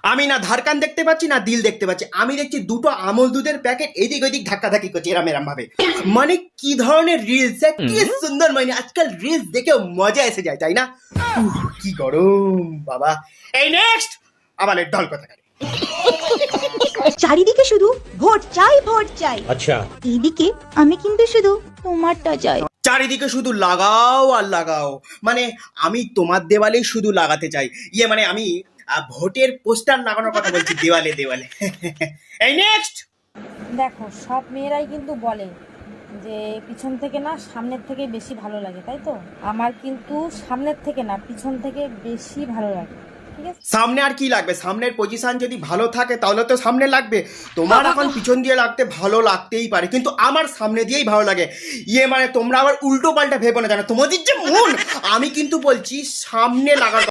আমি না ধারকান দেখতে পাচ্ছি না দিল দেখতে পাচ্ছি, আমি দেখছি দুটো আমল দুধের প্যাকেট এদিক ওদিক ধাক্কাধাক্কি করছে এরম এরম ভাবে। মানে কি ধরনের রিলস, কি সুন্দর, মানে আজকাল রিলস দেখে মজা এসে যায়, তাই না? কি গরম বাবা। এই নেক্সট আমাদের দল কথা। চারিদিকে শুধু ভোট চাই ভোট চাই, अच्छा এইদিকে আমি কিন্তু শুধু তোমারটা চাই। চারিদিকে শুধু লাগাও আর লাগাও, মানে আমি তোমার দেওয়ালেই শুধু লাগাতে চাই, মানে আমি ভোটের পোস্টার লাগানোর কথা বলছি দেওয়ালে দেওয়ালে। এই নেক্সট। দেখো, সব মেয়েরাই কিন্তু বলে যে পিছন থেকে না সামনের থেকে বেশি ভালো লাগে, তাই তো? আমার কিন্তু সামনের থেকে না পিছন থেকে বেশি ভালো লাগে, ঠিক আছে? সামনে আর কি লাগবে, সামনের পজিশন যদি ভালো থাকে তাহলে তো সামনে লাগবে। তোমার এখন পিছন দিয়ে লাগতে ভালো লাগতেই পারে, কিন্তু আমার সামনে দিয়েই ভালো লাগে। মানে তোমরা আবার উল্টো পাল্টা ভেবো না, জানো তোমাদের যে মন, আমি কিন্তু বলছি সামনে লাগার